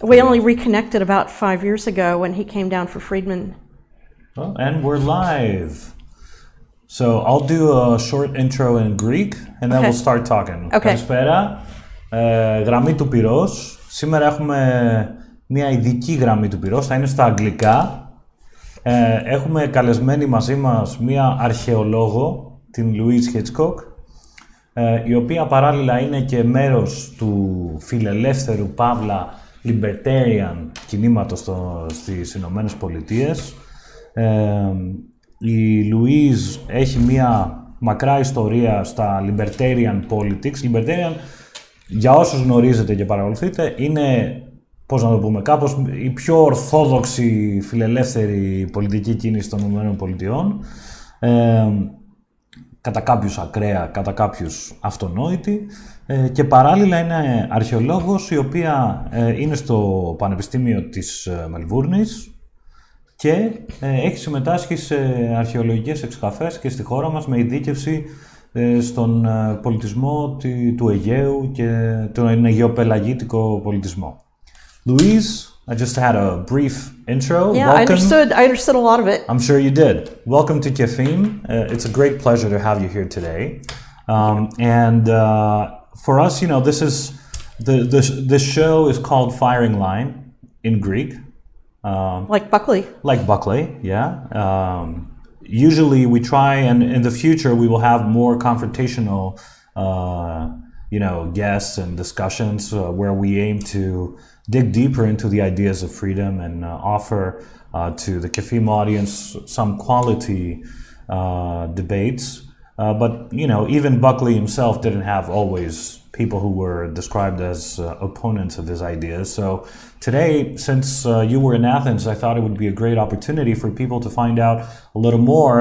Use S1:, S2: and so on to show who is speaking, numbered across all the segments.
S1: We only reconnected about 5 years ago when he came down for Friedman.
S2: Oh, and we're live. So I'll do a short intro in Greek and then we'll start talking.
S1: Okay.
S2: Καλησπέρα. Γραμμή του Πυρός. Σήμερα έχουμε μια ειδική γραμμή του Πυρός, θα είναι στα αγγλικά. Έχουμε καλεσμένη μαζί μας μια αρχαιολόγο, την Louise Hitchcock, η οποία παράλληλα είναι και μέρος του φιλελεύθερου παύλα libertarian κινήματος στις Ηνωμένες Πολιτείες. Η Louise έχει μια μακρά ιστορία στα libertarian politics. Libertarian, για όσους γνωρίζετε και παρακολουθείτε, είναι, πώς να το πούμε, κάπως η πιο ορθόδοξη φιλελεύθερη πολιτική κίνηση των Ηνωμένων Πολιτειών. Κατά κάποιους ακραία, κατά κάποιους αυτονόητη. Και παράλληλα είναι αρχαιολόγος, η οποία είναι στο Πανεπιστήμιο της Μελβούρνης και έχει συμμετάσχει σε αρχαιολογικές εξκαφές και στη χώρα μας με ειδίκευση στον πολιτισμό του Αιγαίου και τον αιγαιοπελαγίτικο πολιτισμό. Louise, I just had a brief intro.
S1: Yeah, welcome. I understood a lot of it.
S2: I'm sure you did. Welcome to ΚΕΦίΜ. It's a great pleasure to have you here today. And for us, you know, this show is called Firing Line in Greek.
S1: Like Buckley.
S2: Like Buckley, yeah. Usually we try, and in the future we will have more confrontational, guests and discussions where we aim to dig deeper into the ideas of freedom and offer to the ΚΕΦίΜ audience some quality debates. But, you know, even Buckley himself didn't have always people who were described as opponents of his ideas. So today, since you were in Athens, I thought it would be a great opportunity for people to find out a little more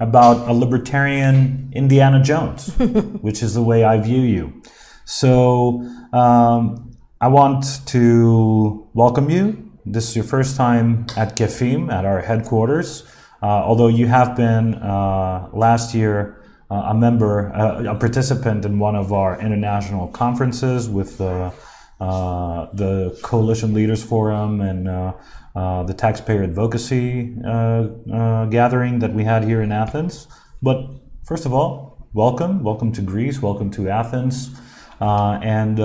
S2: about a libertarian Indiana Jones, which is the way I view you. So I want to welcome you. This is your first time at ΚΕΦίΜ, at our headquarters. Although you have been last year a participant in one of our international conferences with the Coalition Leaders Forum and the Taxpayer Advocacy gathering that we had here in Athens. But first of all, welcome to Greece, welcome to Athens, and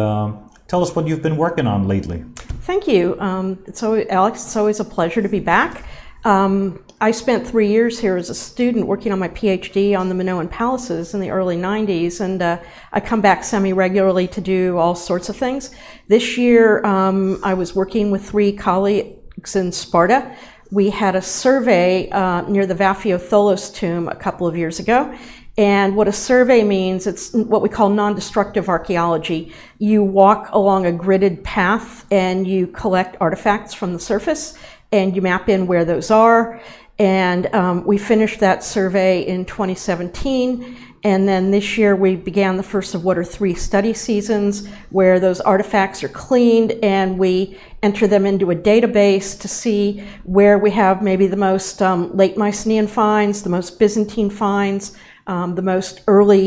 S2: tell us what you've been working on lately.
S1: Thank you. Alex, it's always a pleasure to be back. I spent 3 years here as a student working on my PhD on the Minoan palaces in the early 90s, and I come back semi-regularly to do all sorts of things. This year, I was working with 3 colleagues in Sparta. We had a survey near the Vaphiothoulos tomb a couple of years ago, and what a survey means, it's what we call non-destructive archaeology. You walk along a gridded path and you collect artifacts from the surface, and you map in where those are. And we finished that survey in 2017, and then this year we began the first of what are 3 study seasons where those artifacts are cleaned and we enter them into a database to see where we have maybe the most late Mycenaean finds, the most Byzantine finds, the most early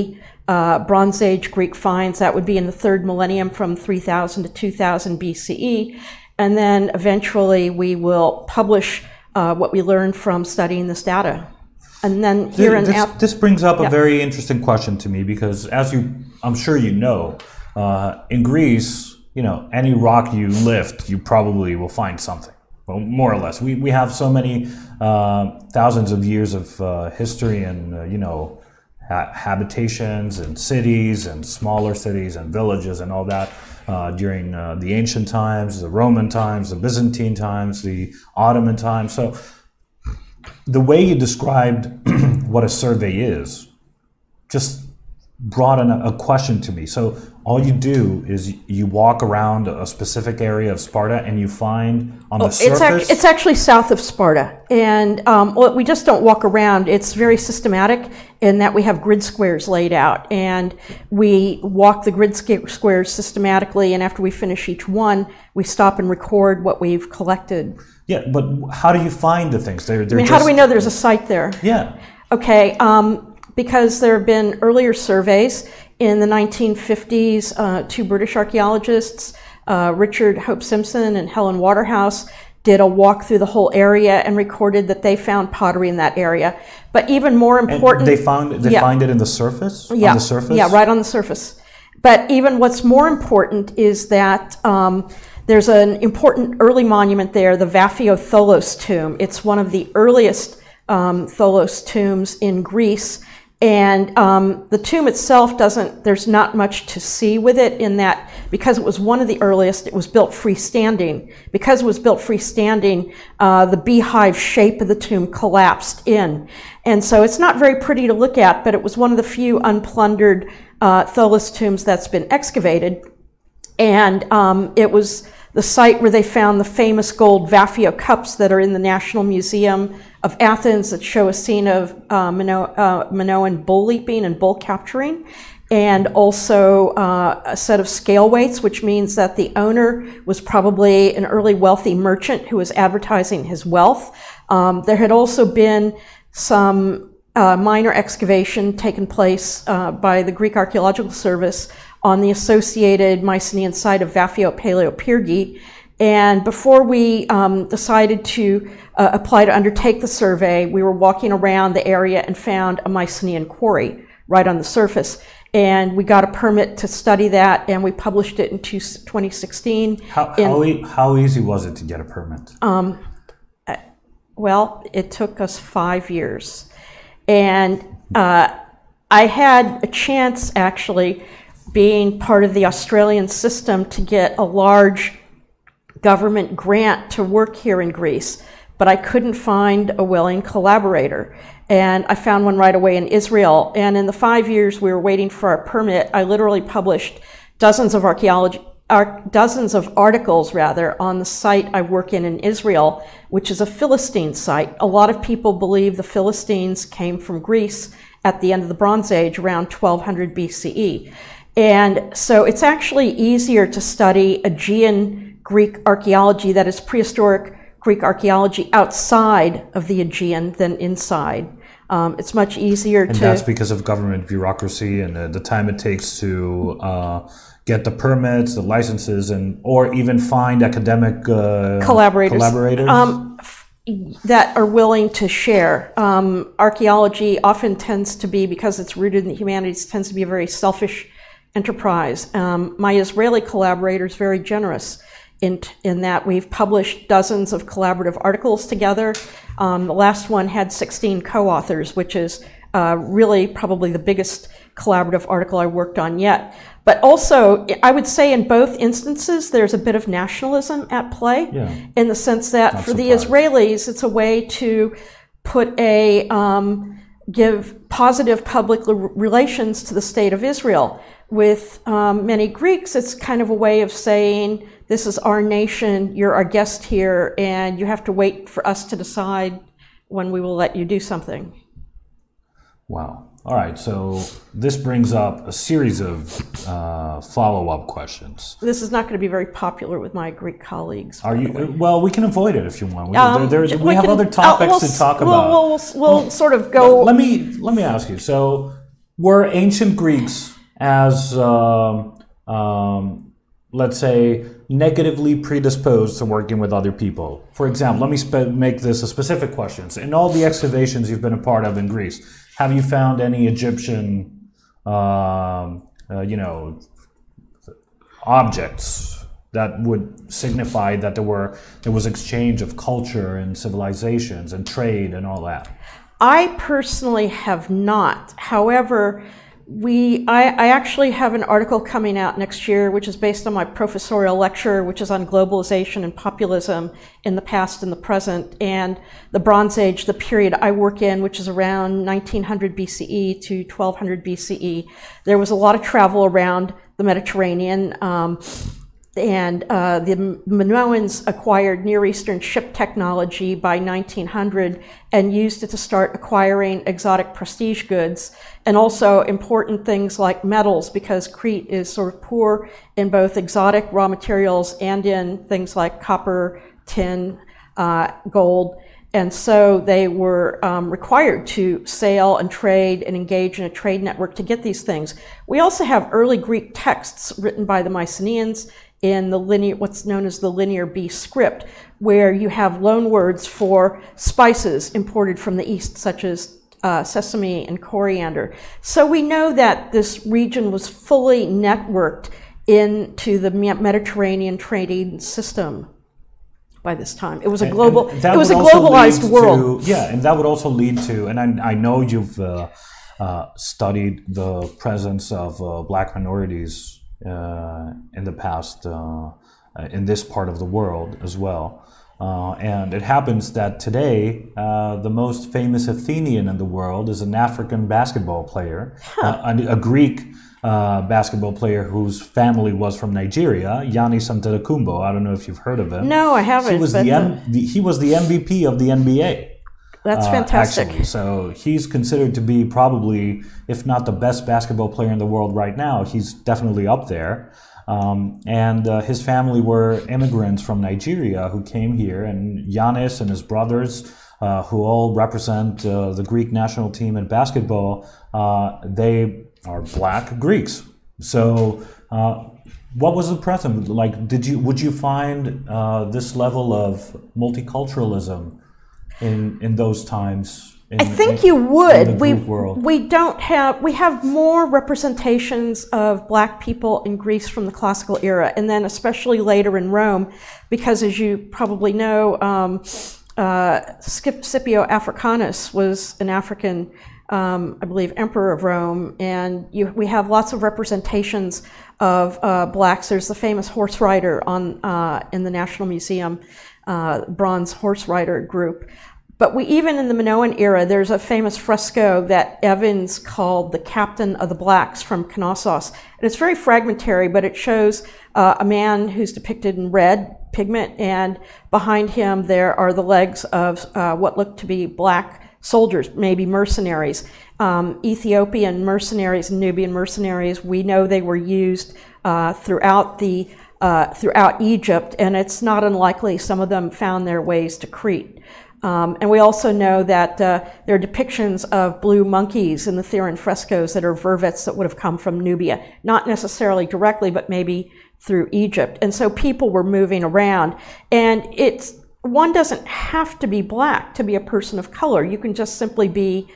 S1: Bronze Age Greek finds. That would be in the 3rd millennium from 3000 to 2000 BCE. And then eventually we will publish what we learned from studying this data. And then here
S2: this brings up a very interesting question to me, because as I'm sure you know, in Greece, you know, any rock you lift, you probably will find something. Well, more or less. We have so many thousands of years of history and, habitations and cities and smaller cities and villages and all that. During the ancient times, the Roman times, the Byzantine times, the Ottoman times. So the way you described what a survey is just brought in a question to me. So all you do is you walk around a specific area of Sparta and you find on the surface...
S1: It's actually south of Sparta. And we just don't walk around. It's very systematic in that we have grid squares laid out. And we walk the grid squares systematically, and after we finish each one, we stop and record what we've collected.
S2: Yeah, but how do you find the things?
S1: How do we know there's a site there?
S2: Yeah.
S1: Okay, because there have been earlier surveys in the 1950s. 2 British archaeologists Richard Hope Simpson and Helen Waterhouse did a walk through the whole area and recorded that they found pottery in that area. But even more important,
S2: and find it in the surface.
S1: Yeah,
S2: on the surface?
S1: Yeah, right on the surface. But even what's more important is that there's an important early monument there, the Vaphio Tholos tomb. It's one of the earliest Tholos tombs in Greece. And the tomb itself there's not much to see with it, in that because it was one of the earliest, it was built freestanding. Because it was built freestanding, the beehive shape of the tomb collapsed in. And so it's not very pretty to look at, but it was one of the few unplundered Tholos tombs that's been excavated. And it was the site where they found the famous gold Vaphio cups that are in the National Museum of Athens that show a scene of Minoan bull leaping and bull capturing, and also a set of scale weights, which means that the owner was probably an early wealthy merchant who was advertising his wealth. There had also been some minor excavation taken place by the Greek Archaeological Service on the associated Mycenaean site of Vaphio Paleopyrgi. And before we decided to apply to undertake the survey, we were walking around the area and found a Mycenaean quarry right on the surface. And we got a permit to study that, and we published it in 2016.
S2: How easy was it to get a permit?
S1: Well, it took us 5 years. And I had a chance, actually, being part of the Australian system, to get a large government grant to work here in Greece, but I couldn't find a willing collaborator. And I found one right away in Israel. And in the 5 years we were waiting for our permit, I literally published dozens of articles on the site I work in Israel, which is a Philistine site. A lot of people believe the Philistines came from Greece at the end of the Bronze Age, around 1200 BCE. And so it's actually easier to study Aegean Greek archaeology, that is prehistoric Greek archaeology, outside of the Aegean than inside. It's much easier
S2: and that's because of government bureaucracy and the time it takes to get the permits, the licenses, or even find academic collaborators
S1: that are willing to share. Archaeology often tends to be, because it's rooted in the humanities, tends to be a very selfish enterprise. My Israeli collaborator is very generous in that we've published dozens of collaborative articles together. The last one had 16 co-authors, which is really probably the biggest collaborative article I worked on yet. But also, I would say in both instances, there's a bit of nationalism at play, in the sense that for the Israelis, it's a way to put give positive public relations to the state of Israel. With many Greeks, it's kind of a way of saying, this is our nation, you're our guest here, and you have to wait for us to decide when we will let you do something.
S2: Wow. All right, so this brings up a series of follow-up questions.
S1: This is not going to be very popular with my Greek colleagues.
S2: Are you? Well, we can avoid it if you want. We have other topics to talk about.
S1: We'll sort of go.
S2: Let me ask you. So, were ancient Greeks, as let's say, negatively predisposed to working with other people? For example, let me make this a specific question. So in all the excavations you've been a part of in Greece, have you found any Egyptian, objects that would signify that there was exchange of culture and civilizations and trade and all that?
S1: I personally have not. However, I actually have an article coming out next year, which is based on my professorial lecture, which is on globalization and populism in the past and the present, and the Bronze Age, the period I work in, which is around 1900 BCE to 1200 BCE. There was a lot of travel around the Mediterranean, and the Minoans acquired Near Eastern ship technology by 1900 and used it to start acquiring exotic prestige goods, and also important things like metals, because Crete is sort of poor in both exotic raw materials and in things like copper, tin, gold. And so they were required to sail and trade and engage in a trade network to get these things. We also have early Greek texts written by the Mycenaeans in the linear, what's known as the linear B script, where you have loan words for spices imported from the east, such as sesame and coriander. So we know that this region was fully networked into the Mediterranean trading system by this time. It was a global, it was a globalized world.
S2: And that would also lead to, and I know you've studied the presence of black minorities in the past in this part of the world as well. And it happens that today, the most famous Athenian in the world is an African basketball player, a Greek basketball player whose family was from Nigeria, Giannis Antetokounmpo. I don't know if you've heard of him.
S1: No, I haven't.
S2: He was the MVP of the NBA.
S1: That's fantastic.
S2: Actually. So he's considered to be probably, if not the best basketball player in the world right now, he's definitely up there. And his family were immigrants from Nigeria who came here, and Giannis and his brothers, who all represent the Greek national team in basketball, they are black Greeks. So what was the present like? Would you find this level of multiculturalism in those times?
S1: I think you would. We have more representations of black people in Greece from the classical era, and then especially later in Rome, because as you probably know, Scipio Africanus was an African, I believe, emperor of Rome, and we have lots of representations of blacks. There's the famous horse rider in the National Museum, bronze horse rider group. But even in the Minoan era, there's a famous fresco that Evans called the Captain of the Blacks from Knossos. And it's very fragmentary, but it shows a man who's depicted in red pigment, and behind him there are the legs of what look to be black soldiers, maybe mercenaries. Ethiopian mercenaries and Nubian mercenaries, we know they were used throughout Egypt, and it's not unlikely some of them found their ways to Crete. And we also know that there are depictions of blue monkeys in the Theron frescoes that are vervets that would have come from Nubia, not necessarily directly, but maybe through Egypt. And so people were moving around, and one doesn't have to be black to be a person of color. You can just simply be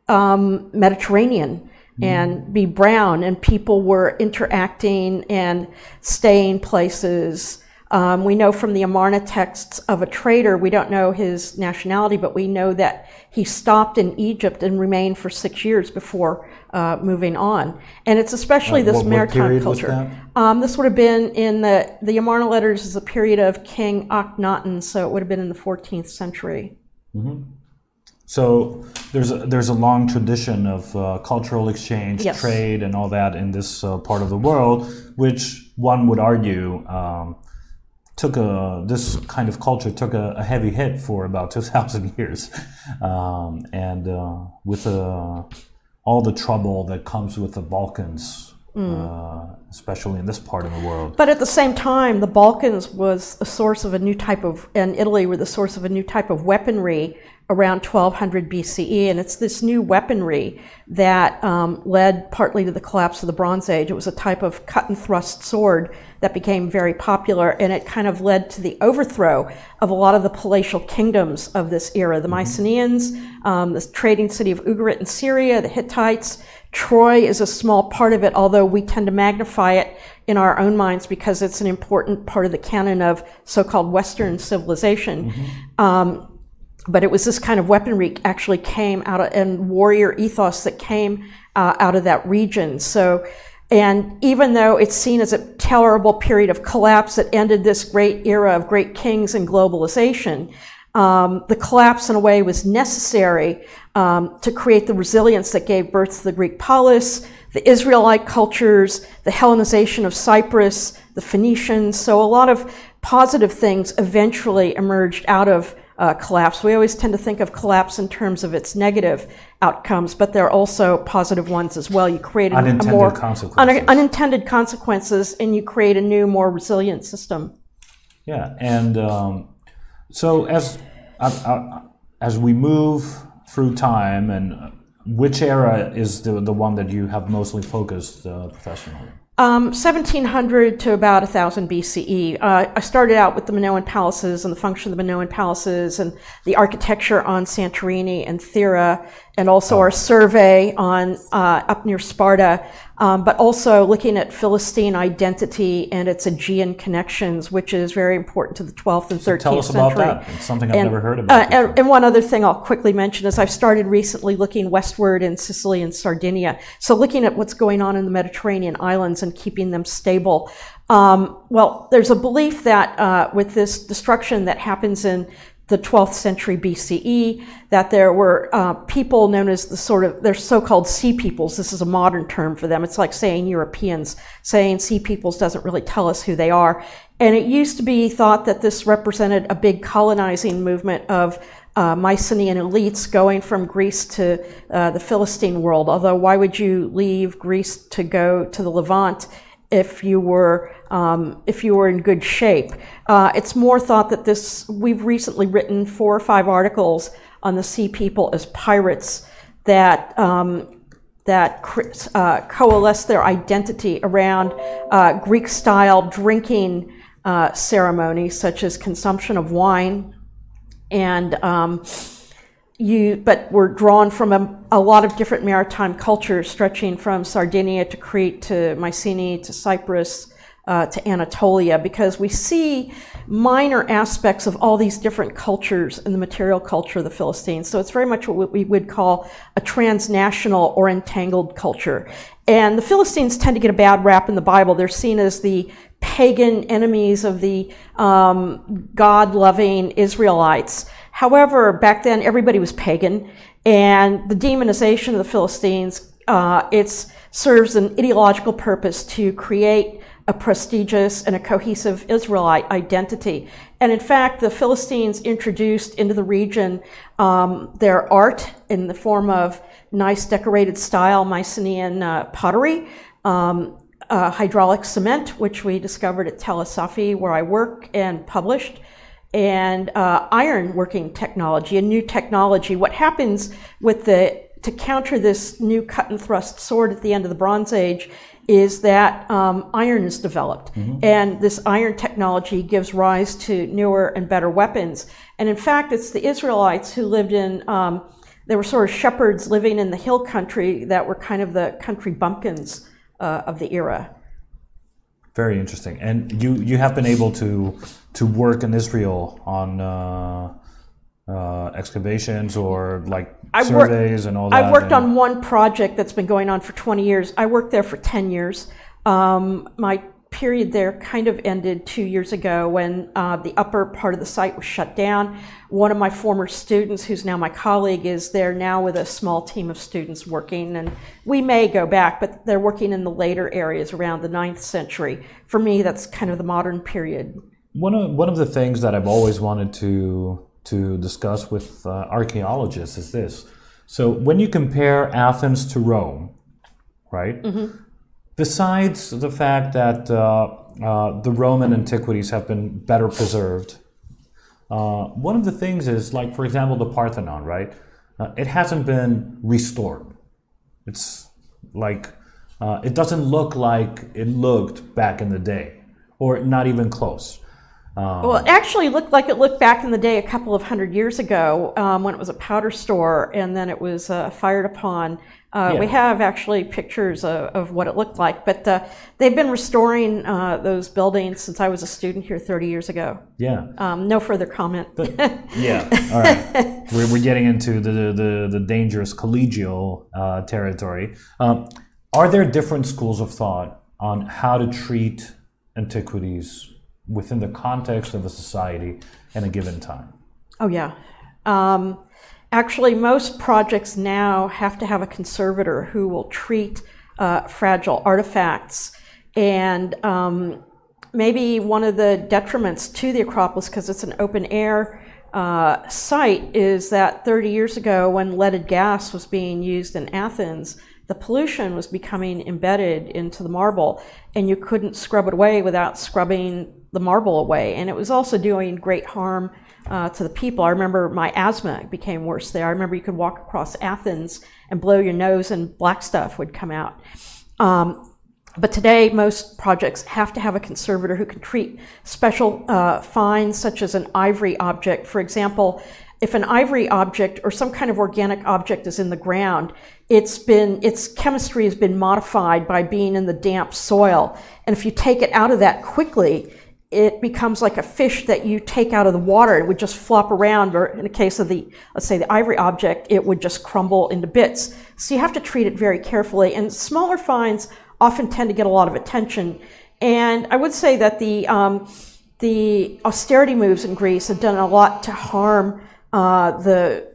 S1: Mediterranean and be brown, and people were interacting and staying places. We know from the Amarna texts of a trader, we don't know his nationality, but we know that he stopped in Egypt and remained for 6 years before moving on. And it's especially this maritime culture. This would have been in the Amarna letters is a period of King Akhenaten, so it would have been in the 14th century.
S2: Mm-hmm. So there's a long tradition of cultural exchange, trade, and all that in this part of the world, which one would argue this kind of culture took a heavy hit for about 2,000 years, and with all the trouble that comes with the Balkans, especially in this part of the world.
S1: But at the same time, the Balkans was a source of a new type of, and Italy were the source of a new type of weaponry around 1200 BCE, and it's this new weaponry that led partly to the collapse of the Bronze Age. It was a type of cut and thrust sword that became very popular, and it kind of led to the overthrow of a lot of the palatial kingdoms of this era. The Mycenaeans, the trading city of Ugarit in Syria, the Hittites. Troy is a small part of it, although we tend to magnify it in our own minds because it's an important part of the canon of so-called Western civilization. But it was this kind of weaponry actually came out of, and warrior ethos that came out of that region. So, and even though it's seen as a terrible period of collapse that ended this great era of great kings and globalization, the collapse in a way was necessary to create the resilience that gave birth to the Greek polis, the Israelite cultures, the Hellenization of Cyprus, the Phoenicians. So a lot of positive things eventually emerged out of collapse. We always tend to think of collapse in terms of its negative outcomes, but there are also positive ones as well. You create unintended consequences, and you create a new, more resilient system.
S2: Yeah, and so as we move through time, and which era is the one that you have mostly focused professionally?
S1: 1700 to about 1000 BCE. I started out with the Minoan palaces and the function of the Minoan palaces and the architecture on Santorini and Thera, and also our survey on up near Sparta, but also looking at Philistine identity and its Aegean connections, which is very important to the 12th and 13th century.
S2: Tell us about that. It's something I've never heard about.
S1: And one other thing I'll quickly mention is I've started recently looking westward in Sicily and Sardinia. So looking at what's going on in the Mediterranean islands and keeping them stable. Well, there's a belief that with this destruction that happens in the 12th century BCE, that there were people known as they're so-called sea peoples. This is a modern term for them. It's like saying Europeans. Saying sea peoples doesn't really tell us who they are. And it used to be thought that this represented a big colonizing movement of Mycenaean elites going from Greece to the Philistine world. Although why would you leave Greece to go to the Levant if you were in good shape? It's more thought that we've recently written 4 or 5 articles on the sea people as pirates that coalesce their identity around Greek-style drinking ceremonies, such as consumption of wine, and but we're drawn from a lot of different maritime cultures, stretching from Sardinia to Crete to Mycenae to Cyprus to Anatolia, because we see minor aspects of all these different cultures in the material culture of the Philistines. So it's very much what we would call a transnational or entangled culture. And the Philistines tend to get a bad rap in the Bible. They're seen as the pagan enemies of the God-loving Israelites. However, back then everybody was pagan, and the demonization of the Philistines, it serves an ideological purpose to create a prestigious and a cohesive Israelite identity. And in fact, the Philistines introduced into the region their art in the form of nice decorated style Mycenaean pottery, hydraulic cement, which we discovered at Tel Asafi, where I work and published, and iron working technology, a new technology. What happens to counter this new cut and thrust sword at the end of the Bronze Age is that iron is developed. Mm-hmm. And this iron technology gives rise to newer and better weapons. And in fact, it's the Israelites who lived in, they were sort of shepherds living in the hill country that were kind of the country bumpkins of the era.
S2: Very interesting. And you have been able to work in Israel on excavations or like surveys and all that?
S1: I worked on one project that's been going on for 20 years. I worked there for 10 years. My period there kind of ended 2 years ago when the upper part of the site was shut down. One of my former students, who's now my colleague, is there now with a small team of students working, and we may go back, but they're working in the later areas around the 9th century. For me, that's kind of the modern period.
S2: One of the things that I've always wanted to discuss with archaeologists is this. So when you compare Athens to Rome, right? Mm-hmm. Besides the fact that the Roman antiquities have been better preserved, one of the things is, like, for example, the Parthenon, right? It hasn't been restored. It's like, it doesn't look like it looked back in the day, or not even close.
S1: Well, it actually looked like it looked back in the day a couple of 100 years ago when it was a powder store and then it was fired upon. We have actually pictures of what it looked like, but they've been restoring those buildings since I was a student here 30 years ago.
S2: Yeah.
S1: No further comment.
S2: But, yeah, all right. We're getting into the dangerous collegial territory. Are there different schools of thought on how to treat antiquities within the context of a society in a given time?
S1: Oh, yeah. Actually, most projects now have to have a conservator who will treat fragile artifacts. And maybe one of the detriments to the Acropolis, because it's an open air site, is that 30 years ago when leaded gas was being used in Athens, the pollution was becoming embedded into the marble, and you couldn't scrub it away without scrubbing the marble away. And it was also doing great harm to the people. I remember my asthma became worse there. I remember you could walk across Athens and blow your nose and black stuff would come out. But today, most projects have to have a conservator who can treat special finds, such as an ivory object. For example, if an ivory object or some kind of organic object is in the ground, its chemistry has been modified by being in the damp soil. And if you take it out of that quickly, it becomes like a fish that you take out of the water. It would just flop around, or in the case of let's say the ivory object, it would just crumble into bits. So you have to treat it very carefully. And smaller finds often tend to get a lot of attention. And I would say that the austerity moves in Greece have done a lot to harm the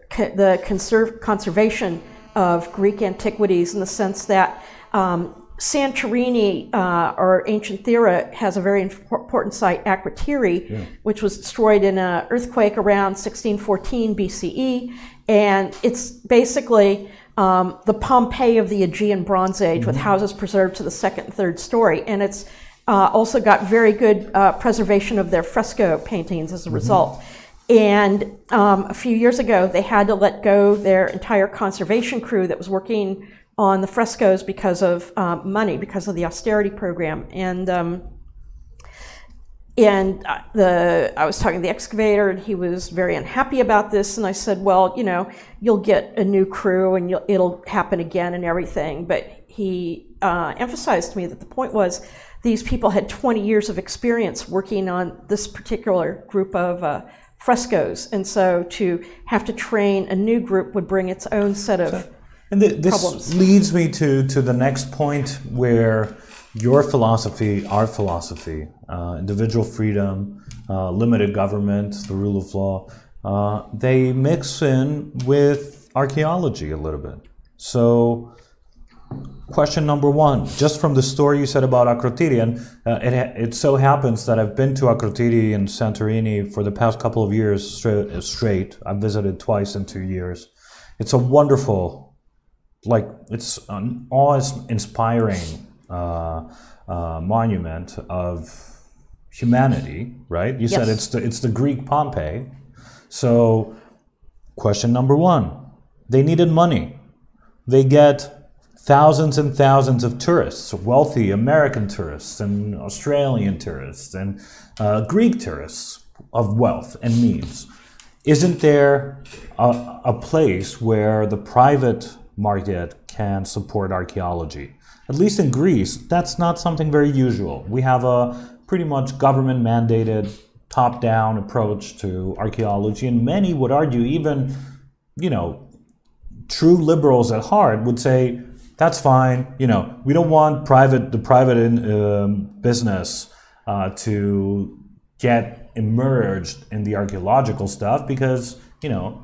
S1: conservation of Greek antiquities, in the sense that Santorini, or ancient Thera, has a very important site, Akrotiri, which was destroyed in an earthquake around 1614 BCE. And it's basically the Pompeii of the Aegean Bronze Age, with houses preserved to the second and third story. And it's also got very good preservation of their fresco paintings as a result. And a few years ago, they had to let go their entire conservation crew that was working on the frescoes because of money, because of the austerity program. And I was talking to the excavator, and he was very unhappy about this. And I said, well, you know, you'll get a new crew, and it'll happen again and everything. But he emphasized to me that the point was these people had 20 years of experience working on this particular group of frescoes. And so to have to train a new group would bring its own set of
S2: this
S1: problems.
S2: Leads me to the next point, where your philosophy, our philosophy, individual freedom, limited government, the rule of law, they mix in with archaeology a little bit. So question number one, just from the story you said about Akrotiri, and it so happens that I've been to Akrotiri in Santorini for the past couple of years straight. I've visited twice in 2 years. It's a wonderful, it's an awe-inspiring monument of humanity, right? You said it's the Greek Pompeii. So question number one, they needed money. They get thousands and thousands of tourists, wealthy American tourists and Australian tourists and Greek tourists of wealth and means. Isn't there a place where the private market can support archaeology? At least in Greece, that's not something very usual. We have a pretty much government-mandated, top-down approach to archaeology, and many would argue, even, you know, true liberals at heart would say, that's fine. You know, we don't want the private business to get immersed in the archaeological stuff, because, you know,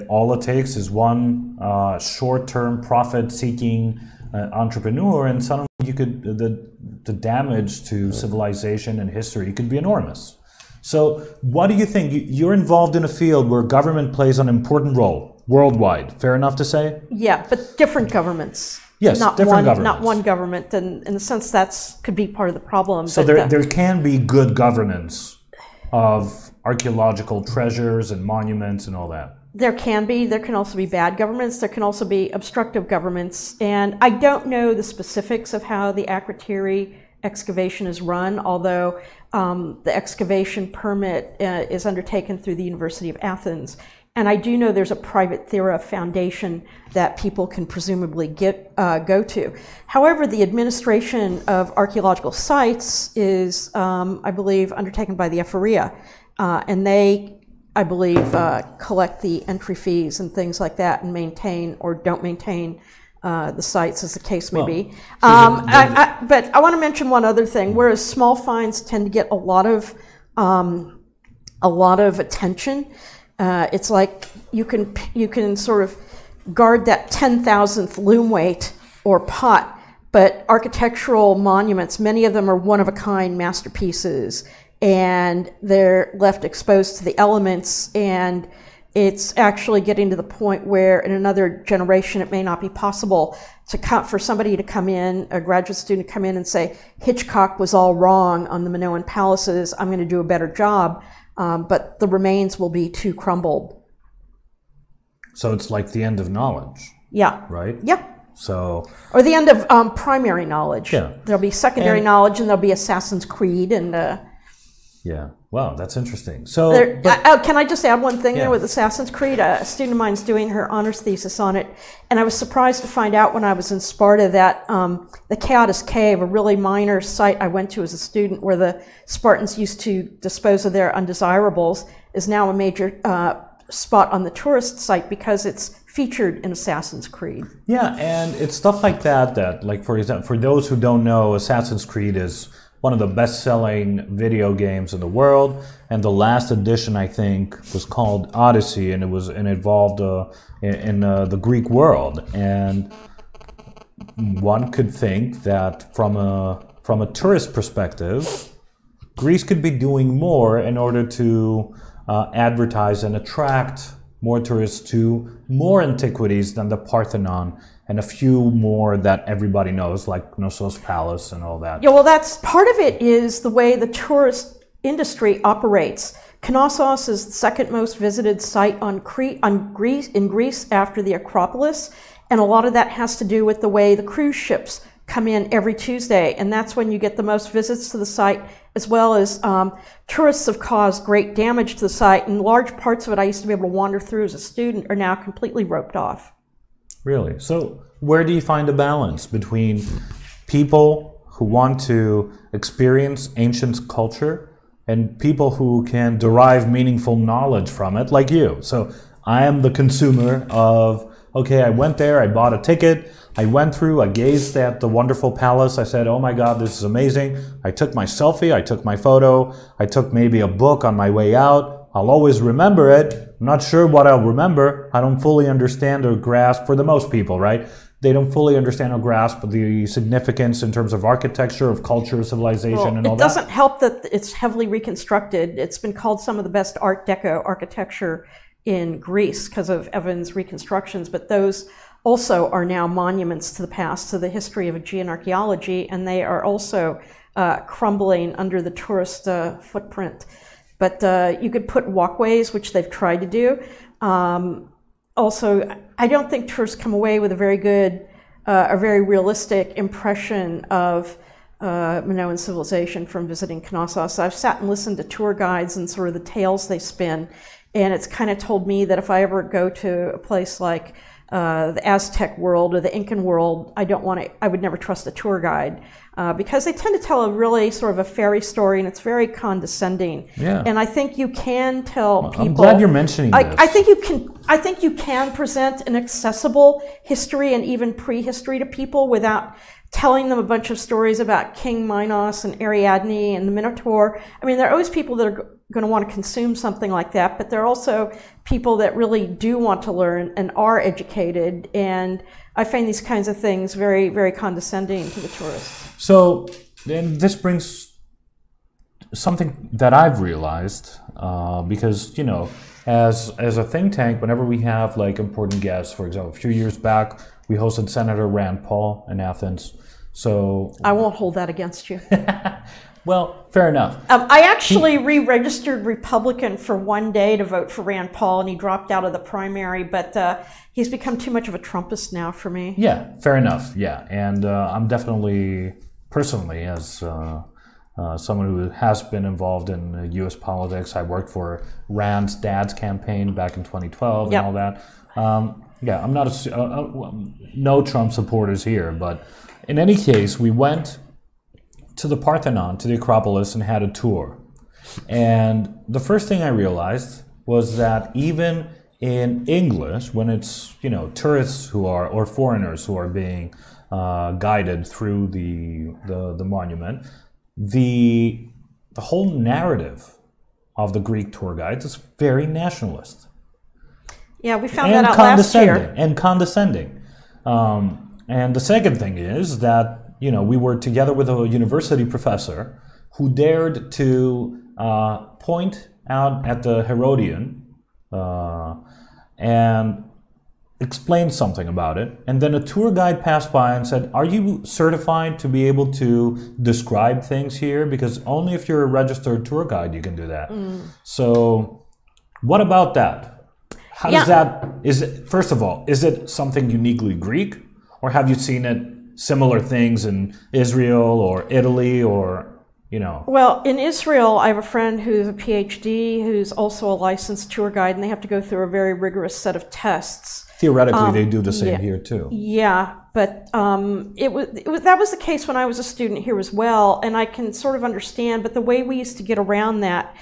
S2: all it takes is one short-term profit-seeking entrepreneur, and suddenly the damage to civilization and history could be enormous. So, what do you think? You're involved in a field where government plays an important role. Worldwide, fair enough to say?
S1: Yeah, but different governments.
S2: Yes, different governments.
S1: Not one government, and in a sense could be part of the problem.
S2: So there can be good governance of archaeological treasures and monuments and all that.
S1: There can be. There can also be bad governments. There can also be obstructive governments. And I don't know the specifics of how the Akrotiri excavation is run, although the excavation permit is undertaken through the University of Athens. And I do know there's a private Thera foundation that people can presumably go to. However, the administration of archaeological sites is, I believe, undertaken by the Ephorrhea. And they, I believe, collect the entry fees and things like that, and maintain or don't maintain the sites, as the case may be. But I want to mention one other thing. Whereas small finds tend to get a lot of attention, it's like you can sort of guard that 10,000th loom weight or pot, but architectural monuments, many of them are one-of-a-kind masterpieces, and they're left exposed to the elements, and it's actually getting to the point where in another generation it may not be possible for somebody to come in, a graduate student to come in and say, Hitchcock was all wrong on the Minoan palaces, I'm going to do a better job. But the remains will be too crumbled.
S2: So it's like the end of knowledge.
S1: Yeah.
S2: Right?
S1: Yeah.
S2: So,
S1: or the end of primary knowledge.
S2: Yeah.
S1: There'll be secondary knowledge, and there'll be Assassin's Creed, and
S2: yeah. Wow, that's interesting. So,
S1: can I just add one thing there with Assassin's Creed? A student of mine's doing her honors thesis on it, and I was surprised to find out when I was in Sparta that the Chaotis Cave, a really minor site I went to as a student where the Spartans used to dispose of their undesirables, is now a major spot on the tourist site because it's featured in Assassin's Creed.
S2: Yeah, and it's stuff like that, like, for example, for those who don't know, Assassin's Creed is one of the best-selling video games in the world, and the last edition, I think, was called Odyssey, and it involved in the Greek world. And one could think that from a tourist perspective, Greece could be doing more in order to advertise and attract more tourists to more antiquities than the Parthenon, and a few more that everybody knows, like Knossos Palace and all that.
S1: Yeah, well, that's part of it is the way the tourist industry operates. Knossos is the second most visited site in Greece after the Acropolis, and a lot of that has to do with the way the cruise ships come in every Tuesday, and that's when you get the most visits to the site, as well as tourists have caused great damage to the site, and large parts of it I used to be able to wander through as a student are now completely roped off.
S2: Really? So where do you find a balance between people who want to experience ancient culture and people who can derive meaningful knowledge from it, like you? So I am the consumer of, okay, I went there, I bought a ticket, I went through, I gazed at the wonderful palace, I said, oh my God, this is amazing. I took my selfie, I took my photo, I took maybe a book on my way out. I'll always remember it. I'm not sure what I'll remember. I don't fully understand or grasp, for the most people, right? They don't fully understand or grasp the significance in terms of architecture, of culture, civilization, and all that.
S1: It doesn't help that it's heavily reconstructed. It's been called some of the best Art Deco architecture in Greece because of Evan's reconstructions, but those also are now monuments to the past, to the history of Aegean archaeology, and they are also crumbling under the tourist footprint. But you could put walkways, which they've tried to do. Also, I don't think tourists come away with a very good, a very realistic impression of Minoan civilization from visiting Knossos. I've sat and listened to tour guides and sort of the tales they spin, and it's kind of told me that if I ever go to a place like the Aztec world or the Incan world, I would never trust a tour guide because they tend to tell a really sort of a fairy story, and it's very condescending.
S2: Yeah.
S1: And I think you can tell people.
S2: I'm glad you're mentioning this.
S1: I think you can present an accessible history and even prehistory to people without telling them a bunch of stories about King Minos and Ariadne and the Minotaur. I mean, there are always people that are going to want to consume something like that, but there are also people that really do want to learn and are educated, and I find these kinds of things very, very condescending to the tourists.
S2: So, then this brings something that I've realized, because, you know, as a think tank, whenever we have like important guests, for example, a few years back, we hosted Senator Rand Paul in Athens. So
S1: I won't hold that against you.
S2: Well, fair enough.
S1: I actually re-registered Republican for one day to vote for Rand Paul, and he dropped out of the primary, but he's become too much of a Trumpist now for me.
S2: Yeah, fair enough, yeah. And I'm definitely, personally, as someone who has been involved in U.S. politics, I worked for Rand's dad's campaign back in 2012 and all that. Yeah, I'm not no Trump supporters here, but in any case, we went to the Parthenon, to the Acropolis, and had a tour. And the first thing I realized was that even in English, when it's, you know, tourists who are, or foreigners who are being guided through the monument, the whole narrative of the Greek tour guides is very nationalist.
S1: Yeah, we found that out last year.
S2: And condescending. And the second thing is that, you know, we were together with a university professor who dared to point out at the Herodian and explain something about it. And then a tour guide passed by and said, "Are you certified to be able to describe things here? Because only if you're a registered tour guide you can do that." So what about that? How does that, first of all, is it something uniquely Greek? or have you seen it similar things in Israel or Italy or, you know?
S1: Well, in Israel, I have a friend who's a PhD who's also a licensed tour guide, and they have to go through a very rigorous set of tests.
S2: Theoretically, they do the same here too.
S1: Yeah, but that was the case when I was a student here as well, and I can sort of understand. But the way we used to get around that,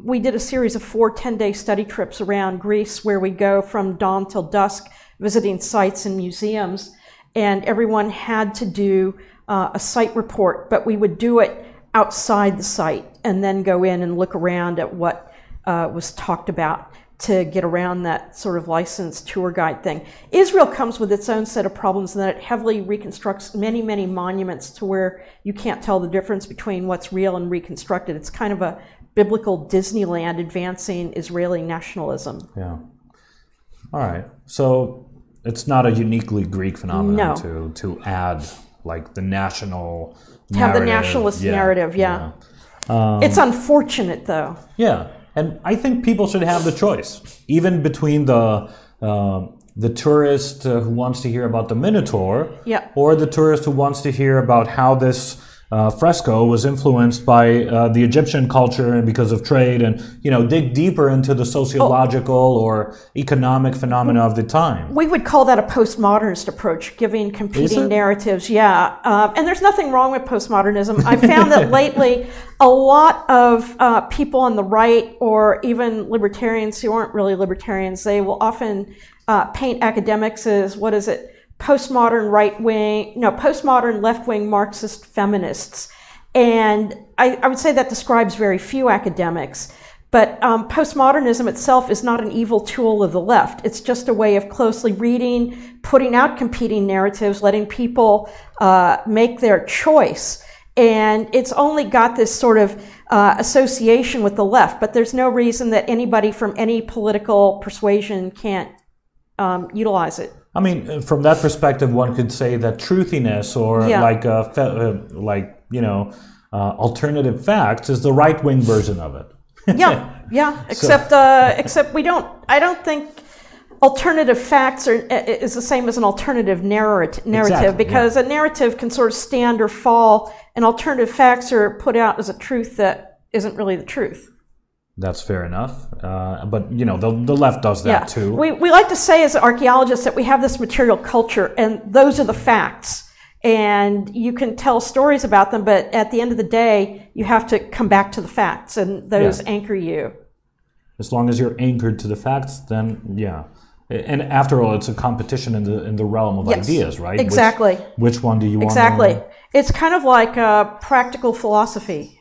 S1: we did a series of 4 10-day study trips around Greece, where we go from dawn till dusk, visiting sites and museums, and everyone had to do a site report, but we would do it outside the site and then go in and look around at what was talked about to get around that sort of licensed tour guide thing. Israel comes with its own set of problems in that it heavily reconstructs many, many monuments to where you can't tell the difference between what's real and reconstructed. It's kind of a biblical Disneyland advancing Israeli nationalism.
S2: Yeah. All right. So it's not a uniquely Greek phenomenon to add like the national narrative.
S1: Have the nationalist narrative, yeah. It's unfortunate though.
S2: Yeah. And I think people should have the choice, even between the tourist who wants to hear about the Minotaur, or the tourist who wants to hear about how this fresco was influenced by the Egyptian culture and because of trade, and dig deeper into the sociological or economic phenomena of the time.
S1: We would call that a postmodernist approach, giving competing narratives. Yeah, and there's nothing wrong with postmodernism. I found that lately a lot of people on the right, or even libertarians who aren't really libertarians, they will often paint academics as, postmodern postmodern left-wing Marxist feminists. And I would say that describes very few academics. But postmodernism itself is not an evil tool of the left. It's just a way of closely reading, putting out competing narratives, letting people make their choice. And it's only got this sort of association with the left, but there's no reason that anybody from any political persuasion can't utilize it.
S2: I mean, from that perspective, one could say that truthiness or alternative facts is the right-wing version of it.
S1: Except I don't think alternative facts is the same as an alternative narrative, because a narrative can sort of stand or fall, and alternative facts are put out as a truth that isn't really the truth.
S2: That's fair enough, but the left does that too.
S1: We like to say as archaeologists that we have this material culture, and those are the facts, and you can tell stories about them, but at the end of the day, you have to come back to the facts, and those anchor you.
S2: As long as you're anchored to the facts, then and after all, it's a competition in the realm of ideas, right?
S1: Exactly.
S2: Which one do you want?
S1: Exactly. It's kind of like a practical philosophy,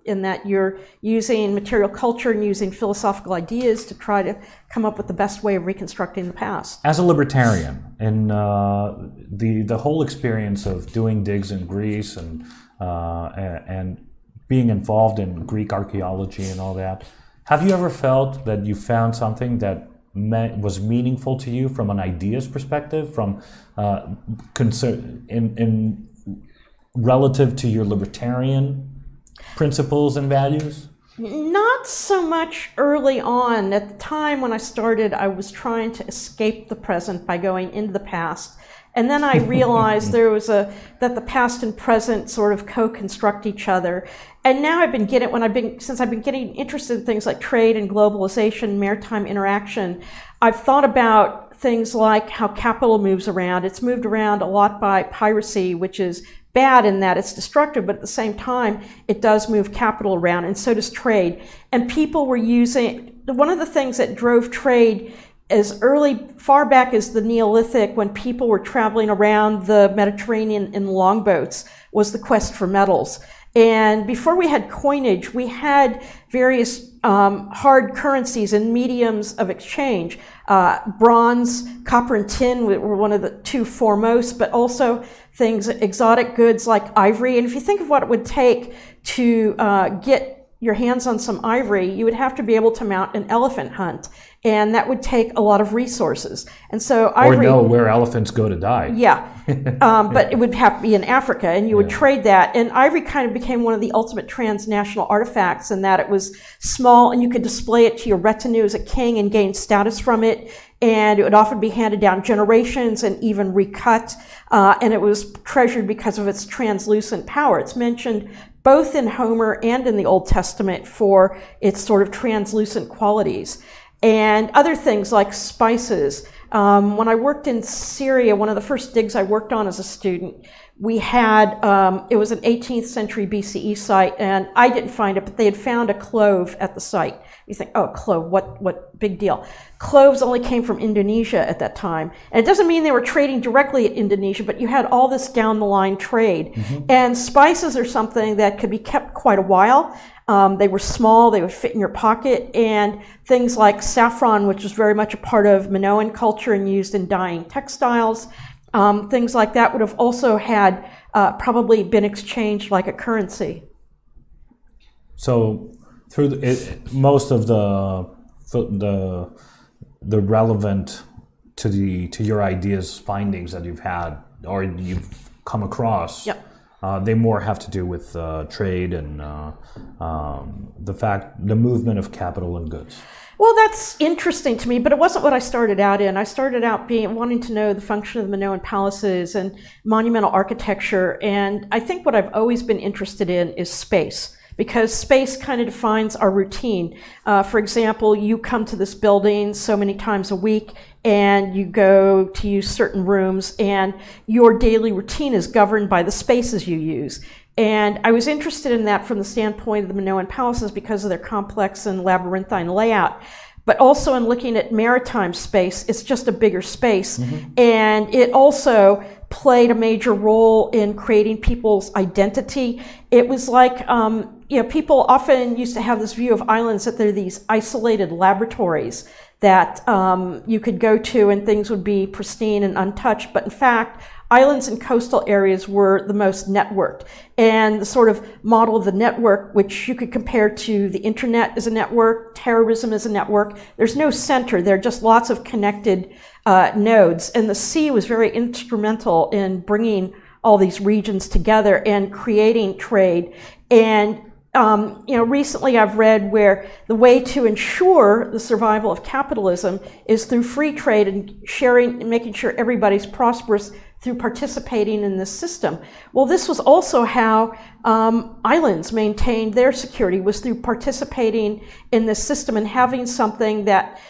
S1: in that you're using material culture and using philosophical ideas to try to come up with the best way of reconstructing the past.
S2: As a libertarian, in the whole experience of doing digs in Greece and being involved in Greek archaeology and all that, have you ever felt that you found something that was meaningful to you from an ideas perspective, from in relative to your libertarian principles and values?
S1: Not so much early on. At the time when I started, I was trying to escape the present by going into the past. And then I realized that the past and present sort of co-construct each other. And now since I've been getting interested in things like trade and globalization, maritime interaction, I've thought about things like how capital moves around. It's moved around a lot by piracy, which is bad in that it's destructive, but at the same time, it does move capital around, and so does trade. And people were one of the things that drove trade as far back as the Neolithic, when people were traveling around the Mediterranean in longboats, was the quest for metals. And before we had coinage, we had various hard currencies and mediums of exchange. Bronze, copper, and tin were one of the two foremost, but also exotic goods like ivory. And if you think of what it would take to get your hands on some ivory, you would have to be able to mount an elephant hunt, and that would take a lot of resources. And so ivory,
S2: or know where elephants go to die.
S1: Yeah, but it would have to be in Africa, and you would trade that. And ivory kind of became one of the ultimate transnational artifacts in that it was small, and you could display it to your retinue as a king and gain status from it. And it would often be handed down generations and even recut. And it was treasured because of its translucent power. It's mentioned both in Homer and in the Old Testament for its sort of translucent qualities. And other things like spices. When I worked in Syria, one of the first digs I worked on as a student, we had, it was an 18th century BCE site, and I didn't find it, but they had found a clove at the site. You think, oh, clove, what big deal? Cloves only came from Indonesia at that time. And it doesn't mean they were trading directly at Indonesia, but you had all this down the line trade. And spices are something that could be kept quite a while. They were small, they would fit in your pocket, and things like saffron, which was very much a part of Minoan culture and used in dyeing textiles, things like that would have also had probably been exchanged like a currency.
S2: So through most of the relevant to your ideas findings that you've had or you've come across, they more have to do with trade and the movement of capital and goods.
S1: Well, that's interesting to me, but it wasn't what I started out in. I started out wanting to know the function of the Minoan palaces and monumental architecture, and I think what I've always been interested in is space, because space kind of defines our routine. For example, you come to this building so many times a week, and you go to use certain rooms, and your daily routine is governed by the spaces you use. And I was interested in that from the standpoint of the Minoan palaces because of their complex and labyrinthine layout, but also in looking at maritime space, it's just a bigger space. And it also played a major role in creating people's identity. It was like, people often used to have this view of islands that they're these isolated laboratories that you could go to and things would be pristine and untouched. But in fact, islands and coastal areas were the most networked. And the sort of model of the network, which you could compare to the internet as a network, terrorism as a network, there's no center, there are just lots of connected nodes. And the sea was very instrumental in bringing all these regions together and creating trade. And recently I've read where the way to ensure the survival of capitalism is through free trade and sharing and making sure everybody's prosperous through participating in this system. Well, this was also how islands maintained their security, was through participating in this system and having something that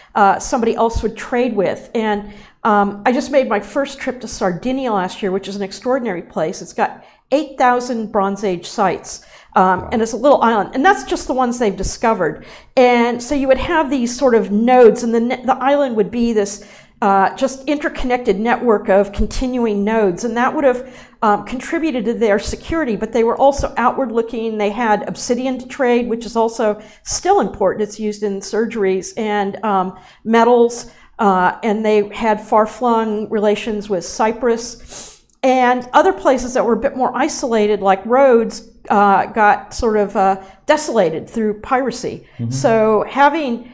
S1: somebody else would trade with. And I just made my first trip to Sardinia last year, which is an extraordinary place. It's got 8,000 Bronze Age sites. And it's a little island, and that's just the ones they've discovered. And so you would have these sort of nodes, and the island would be this just interconnected network of continuing nodes, and that would have contributed to their security, but they were also outward looking. They had obsidian to trade, which is also still important. It's used in surgeries, and metals, and they had far-flung relations with Cyprus. And other places that were a bit more isolated, like Rhodes, got sort of desolated through piracy. So having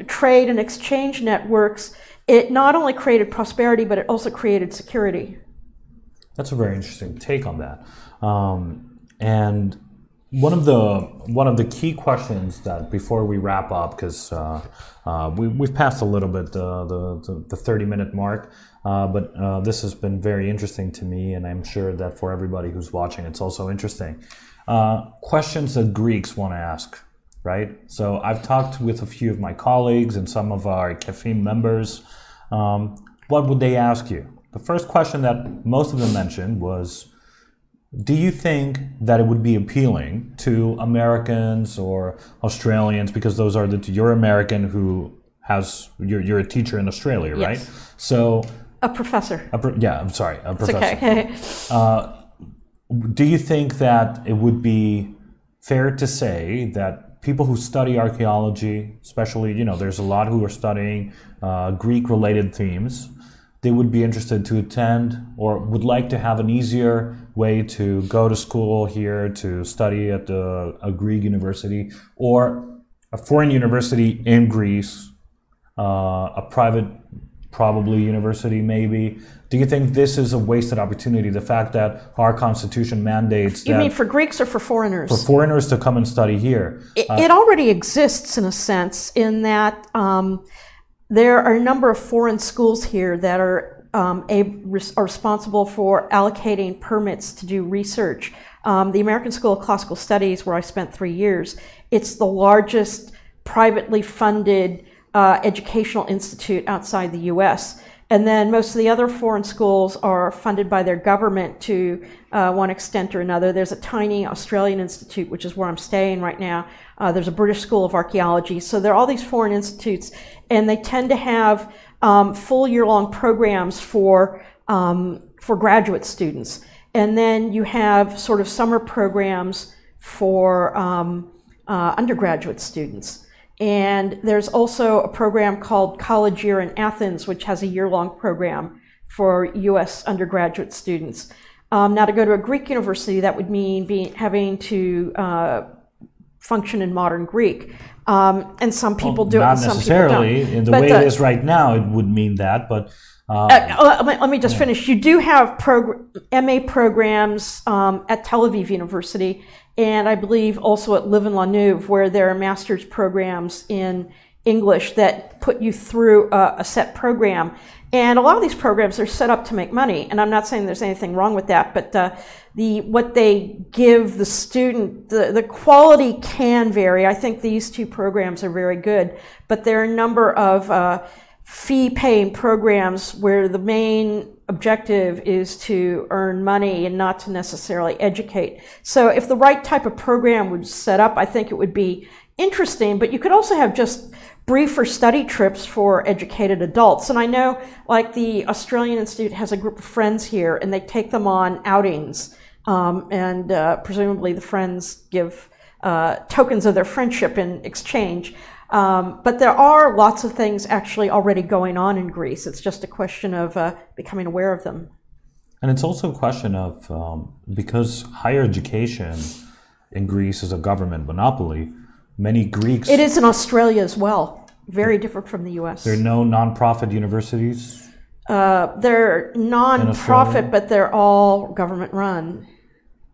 S1: trade and exchange networks, it not only created prosperity, but it also created security.
S2: That's a very interesting take on that. And one of the key questions that before we wrap up, because we've passed a little bit the 30-minute mark, but this has been very interesting to me, and I'm sure that for everybody who's watching, it's also interesting. Questions that Greeks want to ask, right? So I've talked with a few of my colleagues and some of our ΚΕΦίΜ members. What would they ask you? The first question that most of them mentioned was, do you think that it would be appealing to Americans or Australians, because those are you're American you're a teacher in Australia, right?
S1: Yes.
S2: So
S1: a professor.
S2: A professor.
S1: It's okay.
S2: Do you think that it would be fair to say that people who study archaeology, especially, there's a lot who are studying Greek-related themes, they would be interested to attend or would like to have an easier way to go to school here, to study at a Greek university, or a foreign university in Greece, a private, probably university maybe. Do you think this is a wasted opportunity, the fact that our constitution mandates that...
S1: You mean for Greeks or for foreigners?
S2: For foreigners to come and study here.
S1: It already exists in a sense, in that there are a number of foreign schools here that are responsible for allocating permits to do research. The American School of Classical Studies, where I spent 3 years, it's the largest privately funded educational institute outside the US. And then most of the other foreign schools are funded by their government to one extent or another. There's a tiny Australian institute, which is where I'm staying right now. There's a British School of Archaeology. So there are all these foreign institutes, and they tend to have full year-long programs for graduate students. And then you have sort of summer programs for undergraduate students. And there's also a program called College Year in Athens, which has a year-long program for US undergraduate students. Now, to go to a Greek university, that would mean having to function in modern Greek. And some people do it and some people don't. Not necessarily.
S2: In the way it is right now, it would mean that, but...
S1: let me just finish. You do have MA programs at Tel Aviv University, and I believe also at Louvain-la-Neuve, where there are master's programs in English that put you through a set program. And a lot of these programs are set up to make money, and I'm not saying there's anything wrong with that, but what they give the student, the quality can vary. I think these two programs are very good, but there are a number of fee-paying programs where the main objective is to earn money and not to necessarily educate. So if the right type of program was set up, I think it would be interesting, but you could also have just briefer study trips for educated adults. And I know, like, the Australian Institute has a group of friends here, and they take them on outings, and presumably the friends give tokens of their friendship in exchange. But there are lots of things actually already going on in Greece. It's just a question of becoming aware of them.
S2: And it's also a question of, because higher education in Greece is a government monopoly, many Greeks...
S1: It is in Australia as well. Very different from the US.
S2: There are no non-profit universities?
S1: They're non-profit, but they're all government run.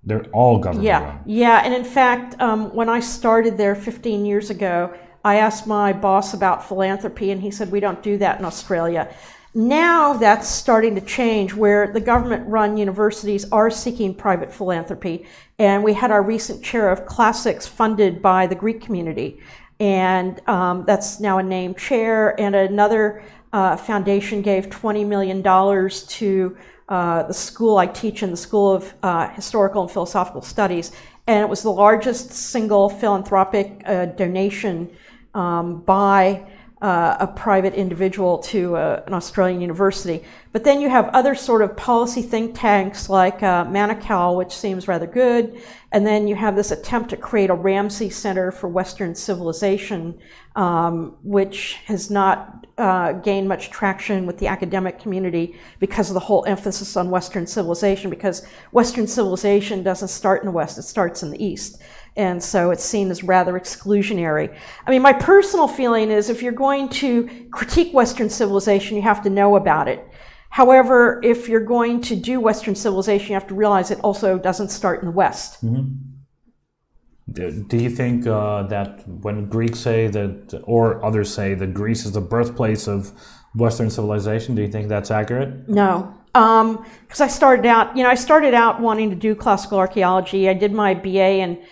S2: They're all government run?
S1: Yeah, and in fact, when I started there 15 years ago, I asked my boss about philanthropy, and he said, we don't do that in Australia. Now that's starting to change, where the government-run universities are seeking private philanthropy. And we had our recent chair of classics funded by the Greek community. And that's now a named chair. And another foundation gave $20 million to the school I teach in, the School of Historical and Philosophical Studies. And it was the largest single philanthropic donation by a private individual to an Australian university. But then you have other sort of policy think tanks like Manukau, which seems rather good. And then you have this attempt to create a Ramsey Center for Western Civilization, which has not gained much traction with the academic community because of the whole emphasis on Western civilization, because Western civilization doesn't start in the West, it starts in the East. And so it's seen as rather exclusionary. I mean, my personal feeling is if you're going to critique Western civilization, you have to know about it. However, if you're going to do Western civilization, you have to realize it also doesn't start in the West.
S2: Mm-hmm. Do you think that when Greeks say that, or others say that Greece is the birthplace of Western civilization, do you think that's accurate?
S1: No. Because I started out wanting to do classical archaeology. I did my BA in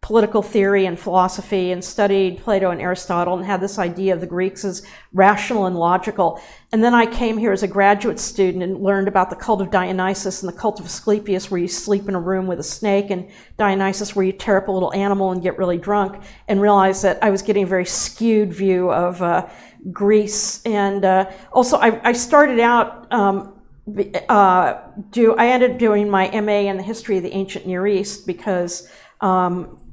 S1: political theory and philosophy and studied Plato and Aristotle and had this idea of the Greeks as rational and logical. And then I came here as a graduate student and learned about the cult of Dionysus and the cult of Asclepius, where you sleep in a room with a snake, and Dionysus, where you tear up a little animal and get really drunk, and realized that I was getting a very skewed view of Greece. And also I started out I ended up doing my MA in the history of the ancient Near East because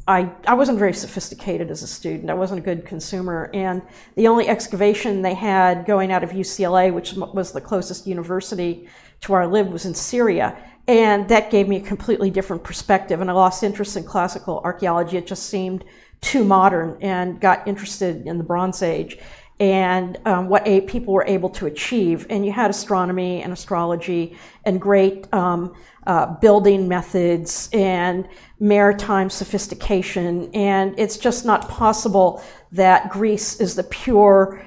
S1: I wasn't very sophisticated as a student. I wasn't a good consumer. And the only excavation they had going out of UCLA, which was the closest university to where I lived, was in Syria. And that gave me a completely different perspective, and I lost interest in classical archaeology. It just seemed too modern, and got interested in the Bronze Age and what people were able to achieve. And you had astronomy and astrology and great building methods and maritime sophistication. And it's just not possible that Greece is the pure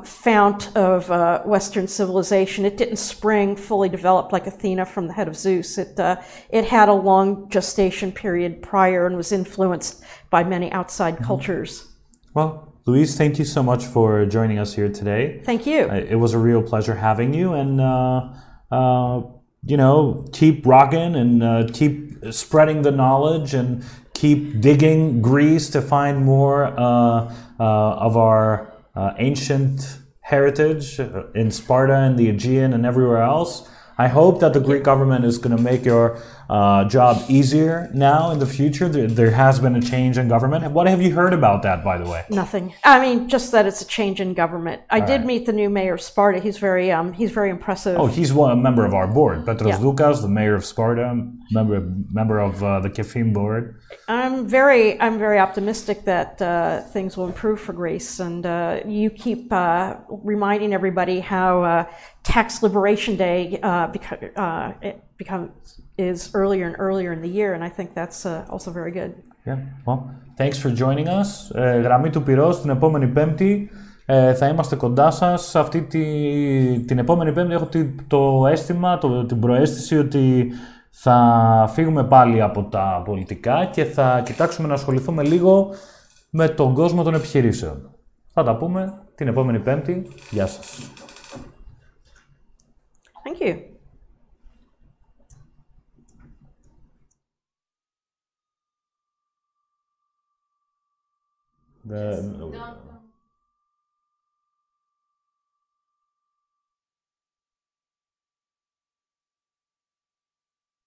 S1: fount of Western civilization. It didn't spring fully developed like Athena from the head of Zeus. It had a long gestation period prior and was influenced by many outside cultures.
S2: Well, Louise, thank you so much for joining us here today.
S1: Thank you.
S2: It was a real pleasure having you, and you know, keep rocking and keep spreading the knowledge and keep digging Greece to find more of our ancient heritage in Sparta and the Aegean and everywhere else. I hope that the Greek government is going to make your job easier now in the future. There has been a change in government. What have you heard about that, by the way?
S1: Nothing. I mean, just that it's a change in government. I did meet the new mayor of Sparta. He's very impressive.
S2: Oh, he's a member of our board. Petros Loukas, the mayor of Sparta, member of the ΚΕΦίΜ board.
S1: I'm very optimistic that things will improve for Greece, and you keep reminding everybody how Tax Liberation Day is earlier and earlier in the year, and I think that's also very good.
S2: Yeah. Well, thanks for joining us. Γραμμή του Πυρός την επόμενη Πέμπτη. Θα είμαστε κοντά σας. Την επόμενη Πέμπτη έχω το αίσθημα, την προαίσθηση ότι θα φύγουμε πάλι από τα πολιτικά και θα κοιτάξουμε να ασχοληθούμε λίγο με τον κόσμο των επιχειρήσεων. Θα τα πούμε την επόμενη Πέμπτη. Γεια σας.
S1: Thank you.
S2: The